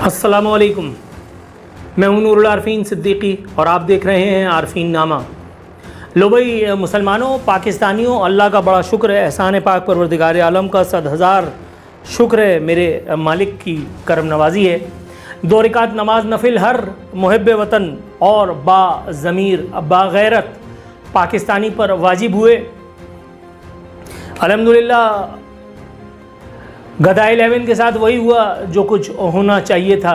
अस्सलामुअलैकुम, मैं हूं नूरुल आरफीन सिद्दीकी और आप देख रहे हैं आरफीन नामा। लो भाई मुसलमानों, पाकिस्तानियों, अल्लाह का बड़ा शुक्र है, एहसान पाक परवरदिगार आलम का 100,000 शुक्र है, मेरे मालिक की करम नवाजी है। 2 रकात नमाज नफिल हर मुहिब वतन और बाज़मीर बागैरत पाकिस्तानी पर वाजिब हुए। अल्हम्दुलिल्लाह गदा 11 के साथ वही हुआ जो कुछ होना चाहिए था।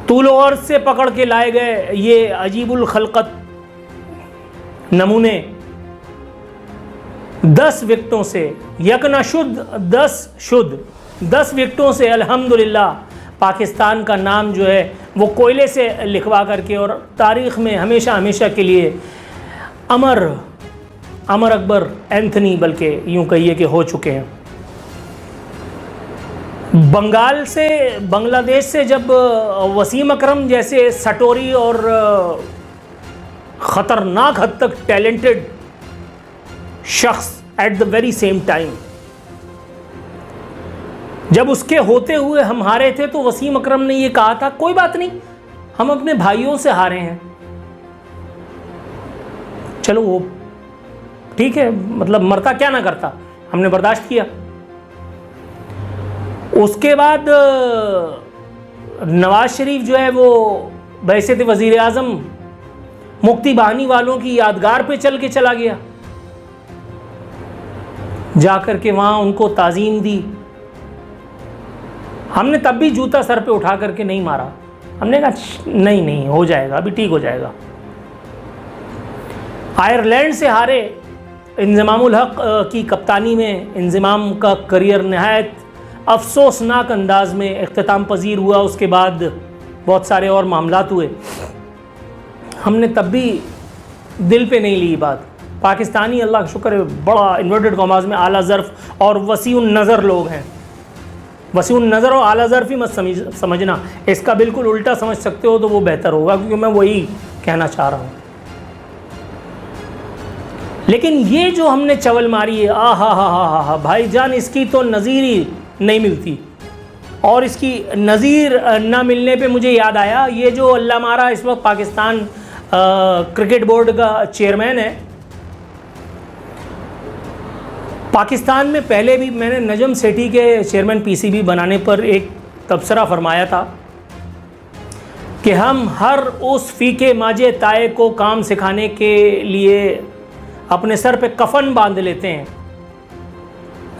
तूल और से पकड़ के लाए गए ये अजीबुल खलकत नमूने 10 विकेटों से यकना शुद्ध 10 विकेटों से अल्हम्दुलिल्लाह पाकिस्तान का नाम जो है वो कोयले से लिखवा करके और तारीख़ में हमेशा हमेशा के लिए अमर अकबर एंथनी बल्कि यूँ कहिए कि हो चुके हैं। बंगाल से बांग्लादेश से जब वसीम अकरम जैसे सटोरी और ख़तरनाक हद तक टैलेंटेड शख्स at the very same time जब उसके होते हुए हम हारे थे, तो वसीम अकरम ने ये कहा था कोई बात नहीं, हम अपने भाइयों से हारे हैं, चलो वो ठीक है, मतलब मरता क्या ना करता, हमने बर्दाश्त किया। उसके बाद नवाज शरीफ जो है वो बैसियत वज़ीर आज़म मुक्ति बहानी वालों की यादगार पे चल के चला गया, जाकर के वहाँ उनको ताज़ीम दी। हमने तब भी जूता सर पे उठा करके नहीं मारा, हमने कहा नहीं हो जाएगा, अभी ठीक हो जाएगा। आयरलैंड से हारे, इंज़मामुल हक की कप्तानी में इंज़माम का करियर नहायत अफसोसनाक अंदाज में इख्तिताम पजीर हुआ। उसके बाद बहुत सारे और मामलात हुए, हमने तब भी दिल पे नहीं ली बात। पाकिस्तानी अल्लाह का शुक्र है बड़ा इन्वर्टेड कॉमास में आला ज़र्फ़ और वसीउन नज़र लोग हैं। वसीउन नज़र और आला ज़र्फ़ ही मत समझना, इसका बिल्कुल उल्टा समझ सकते हो तो वो बेहतर होगा, क्योंकि मैं वही कहना चाह रहा हूँ। लेकिन ये जो हमने चवल मारी है, हा भाईजान, इसकी तो नज़ीर ही नहीं मिलती। और इसकी नज़ीर ना मिलने पे मुझे याद आया, ये जो अल्लाह मारा इस वक्त पाकिस्तान क्रिकेट बोर्ड का चेयरमैन है। पाकिस्तान में पहले भी मैंने नजम सेठी के चेयरमैन पीसीबी बनाने पर एक तबसरा फरमाया था कि हम हर उस फीके माजे ताए को काम सिखाने के लिए अपने सर पे कफन बांध लेते हैं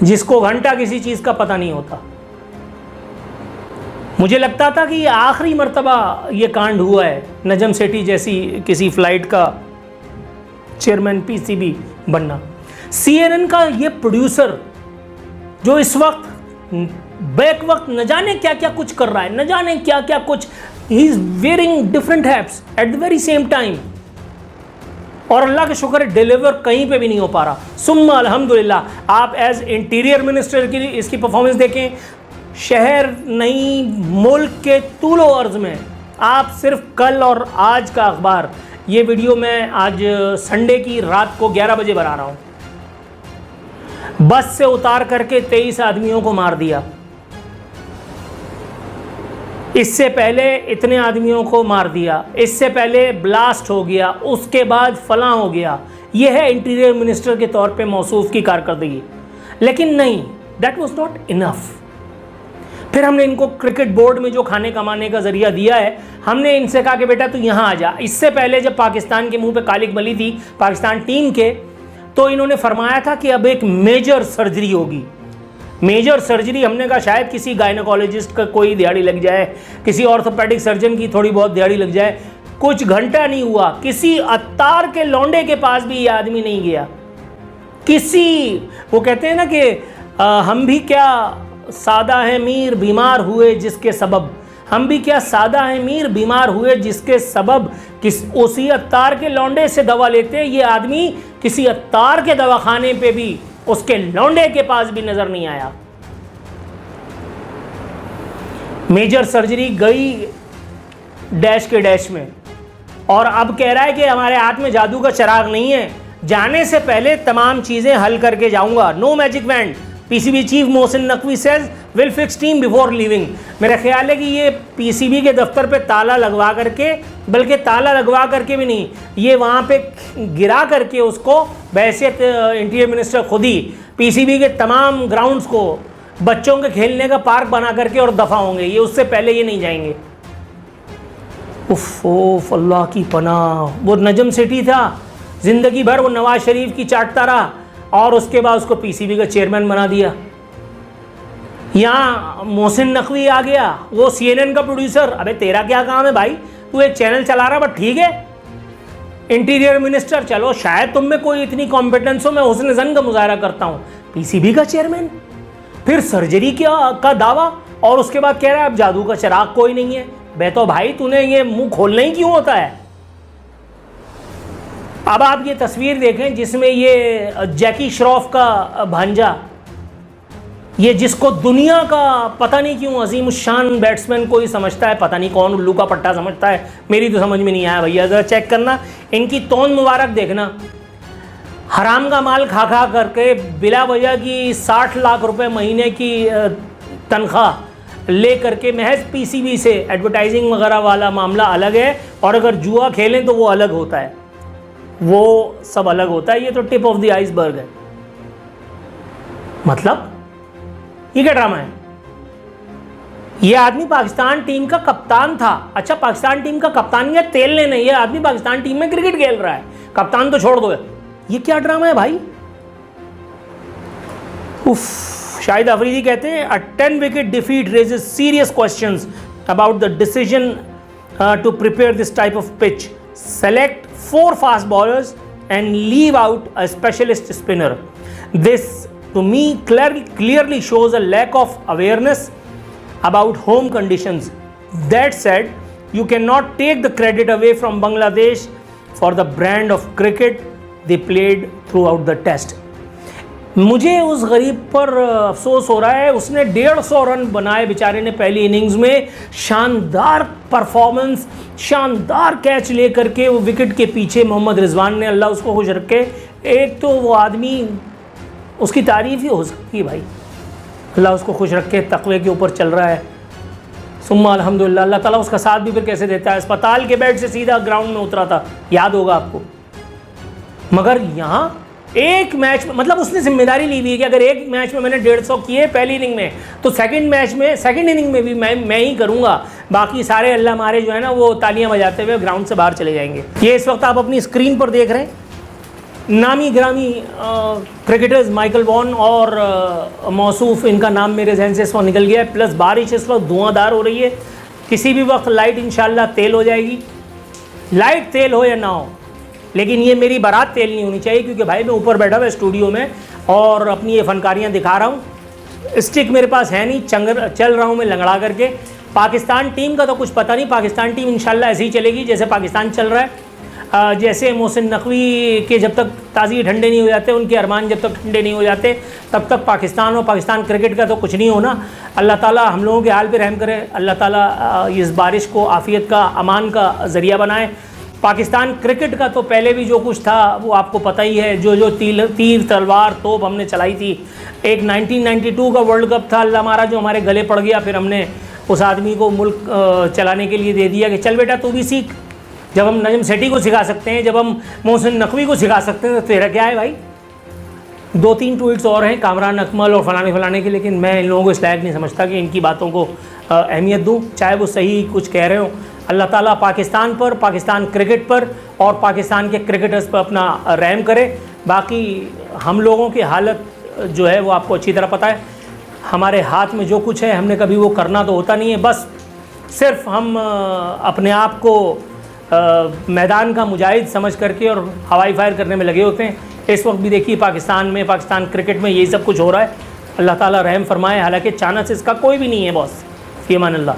जिसको घंटा किसी चीज़ का पता नहीं होता। मुझे लगता था कि ये आखिरी मर्तबा ये कांड हुआ है नजम सेठी जैसी किसी फ्लाइट का चेयरमैन पीसीबी बनना। CNN का ये प्रोड्यूसर जो इस वक्त बैक वक्त न जाने क्या क्या कुछ कर रहा है, न जाने क्या क्या कुछ, he is wearing different hats at the very same time, और अल्लाह का शुक्र है डिलीवर कहीं पे भी नहीं हो पा रहा। सुम्मा अल्हम्दुलिल्लाह। आप एज इंटीरियर मिनिस्टर की इसकी परफॉर्मेंस देखें, शहर नहीं मुल्क के तूलो अर्ज में आप सिर्फ कल और आज का अखबार, ये वीडियो मैं आज संडे की रात को 11 बजे बना रहा हूँ, बस से उतार करके 23 आदमियों को मार दिया, इससे पहले इतने आदमियों को मार दिया, इससे पहले ब्लास्ट हो गया, उसके बाद फलां हो गया। यह है इंटीरियर मिनिस्टर के तौर पे मौसूफ की कारकर्दगी। लेकिन नहीं, दैट वाज नॉट इनफ। फिर हमने इनको क्रिकेट बोर्ड में जो खाने कमाने का जरिया दिया है, हमने इनसे कहा कि बेटा तू यहाँ आ जा। इससे पहले जब पाकिस्तान के मुंह पे कालिक मली थी पाकिस्तान टीम के, तो इन्होंने फरमाया था कि अब एक मेजर सर्जरी होगी। मेजर सर्जरी, हमने कहा शायद किसी गायनोकोलॉजिस्ट का कोई दिहाड़ी लग जाए, किसी ऑर्थोपेडिक सर्जन की थोड़ी बहुत दिहाड़ी लग जाए। कुछ घंटा नहीं हुआ, किसी अत्तार के लौंडे के पास भी ये आदमी नहीं गया। वो कहते हैं ना कि हम भी क्या सादा है मीर बीमार हुए जिसके सबब, हम भी क्या सादा है मीर बीमार हुए जिसके सबब, उसी अत्तार के लौंडे से दवा लेते। ये आदमी किसी अत्तार के दवाखाने पे भी उसके लौंडे के पास भी नजर नहीं आया। मेजर सर्जरी गई डैश के डैश में, और अब कह रहा है कि हमारे हाथ में जादू का चिराग नहीं है, जाने से पहले तमाम चीजें हल करके जाऊंगा। No magic wand. PCB chief Mohsin Naqvi says will fix team before leaving. मेरा ख्याल है कि ये पीसीबी के दफ्तर पे ताला लगवा करके, बल्कि ताला लगवा करके भी नहीं, ये वहाँ पे गिरा करके उसको बहैसियत इंटीरियर मिनिस्टर खुद ही पीसीबी के तमाम ग्राउंड्स को बच्चों के खेलने का पार्क बना करके और दफ़ा होंगे, ये उससे पहले ये नहीं जाएंगे। उफ अल्लाह की पनाह। वो नजम सेठी था, ज़िंदगी भर वो नवाज शरीफ की चाटता रहा और उसके बाद उसको पीसीबी का चेयरमैन बना दिया। यहाँ मोहसिन नकवी आ गया, वो CNN का प्रोड्यूसर। अबे तेरा क्या काम है भाई, तू एक चैनल चला रहा, बट ठीक है। इंटीरियर मिनिस्टर, चलो शायद तुम में कोई इतनी कॉम्पिटेंस हो, मैं हुस्न ज़न का मुजाहरा करता हूँ। पीसीबी का चेयरमैन, फिर सर्जरी का दावा, और उसके बाद कह रहा है अब जादू का चिराग कोई नहीं है। बे तो भाई तूने ये मुंह खोलना ही क्यों होता है। अब आप ये तस्वीर देखें जिसमें ये जैकी श्रॉफ का भांजा, ये जिसको दुनिया का पता नहीं क्यों अजीम शान बैट्समैन कोई समझता है, पता नहीं कौन उल्लू का पट्टा समझता है, मेरी तो समझ में नहीं आया भैया। ज़रा चेक करना, इनकी तौन मुबारक देखना। हराम का माल खा खा करके बिला वजह की 60 लाख रुपए महीने की तनख्वाह ले करके महज पीसीबी से एडवर्टाइजिंग वगैरह वाला मामला अलग है, और अगर जुआ खेलें तो वो अलग होता है, वो सब अलग होता है। ये तो टिप ऑफ द आइसबर्ग है। मतलब ये क्या ड्रामा है। ये आदमी पाकिस्तान टीम का कप्तान था। अच्छा, पाकिस्तान टीम का कप्तान या तेल लेने, ये आदमी पाकिस्तान टीम में क्रिकेट खेल रहा है, कप्तान तो छोड़ दो। ये क्या ड्रामा है भाई। उफ। शाहिद अफरीदी कहते हैं a 10 wicket defeat raises serious questions about the decision to prepare this type of pitch, select 4 fast bowlers and leave out a specialist spinner. This to me clearly shows a lack of awareness about home conditions. That said, you cannot take the credit away from Bangladesh for the brand of cricket they played throughout the test. मुझे उस गरीब पर अफसोस हो रहा है, उसने 150 run बनाए बेचारे ने पहली इनिंग्स में। शानदार परफॉर्मेंस, शानदार कैच लेकर के वो विकेट के पीछे मोहम्मद रिजवान ने, अल्लाह उसको खुश रखे। एक तो वो आदमी, उसकी तारीफ़ ही हो सकती है भाई, अल्लाह उसको खुश रखे, तकवे के ऊपर चल रहा है। सुम्मा अल्हम्दुलिल्लाह। अल्लाह ताला उसका साथ भी फिर कैसे देता है। अस्पताल के बेड से सीधा ग्राउंड में उतरा था, याद होगा आपको। मगर यहाँ एक मैच में, मतलब उसने जिम्मेदारी ली हुई है कि अगर एक मैच में मैंने 150 किए पहली इनिंग में, तो सेकंड इनिंग में भी मैं ही करूँगा। बाकी सारे अल्लाह मारे जो है ना, वो तालियां बजाते हुए ग्राउंड से बाहर चले जाएंगे। ये इस वक्त आप अपनी स्क्रीन पर देख रहे हैं, नामी ग्रामी क्रिकेटर्स माइकल वॉन और मौसूफ, इनका नाम मेरे जहन से इस वक्त निकल गया है। प्लस बारिश इस वक्त धुआंधार हो रही है, किसी भी वक्त लाइट इंशाल्लाह तेल हो जाएगी। लाइट तेल हो या ना हो, लेकिन ये मेरी बारात तेल नहीं होनी चाहिए, क्योंकि भाई मैं ऊपर बैठा हुआ स्टूडियो में और अपनी ये फनकारियाँ दिखा रहा हूँ। स्टिक मेरे पास है नहीं, चल रहा हूँ मैं लंगड़ा करके। पाकिस्तान टीम का तो कुछ पता नहीं, पाकिस्तान टीम इंशाल्लाह ऐसे ही चलेगी जैसे पाकिस्तान चल रहा है। जैसे मोहसिन नकवी के जब तक ताज़ी ठंडे नहीं हो जाते, उनके अरमान जब तक ठंडे नहीं हो जाते, तब तक पाकिस्तान और पाकिस्तान क्रिकेट का तो कुछ नहीं होना। अल्लाह ताला हम लोगों के हाल पे रहम करे, अल्लाह ताला इस बारिश को आफ़ियत का, अमान का ज़रिया बनाए। पाकिस्तान क्रिकेट का तो पहले भी जो कुछ था वो आपको पता ही है, जो तीर तलवार तोप हमने चलाई थी। एक 1992 का वर्ल्ड कप था, अल्लाह हमारा जो हमारे गले पड़ गया, फिर हमने उस आदमी को मुल्क चलाने के लिए दे दिया कि चल बेटा तू भी सीख। जब हम नजम सेठी को सिखा सकते हैं, जब हम मोहसिन नकवी को सिखा सकते हैं, तो तेरा क्या है भाई। 2-3 ट्वीट्स और हैं कामरान अकमल और फलाने के, लेकिन मैं इन लोगों को इस लायक नहीं समझता कि इनकी बातों को अहमियत दूं, चाहे वो सही कुछ कह रहे हो। अल्लाह ताला पाकिस्तान पर, पाकिस्तान क्रिकेट पर और पाकिस्तान के क्रिकेटर्स पर अपना रहम करे। बाकी हम लोगों की हालत जो है वो आपको अच्छी तरह पता है। हमारे हाथ में जो कुछ है हमने कभी वो करना तो होता नहीं है, बस सिर्फ हम अपने आप को मैदान का मुजाहिद समझ करके और हवाई फायर करने में लगे होते हैं। इस वक्त भी देखिए पाकिस्तान में, पाकिस्तान क्रिकेट में यही सब कुछ हो रहा है। अल्लाह ताला रहम फरमाए, हालांकि चांसेस इसका कोई भी नहीं है बॉस। फ़ी अमान अल्लाह।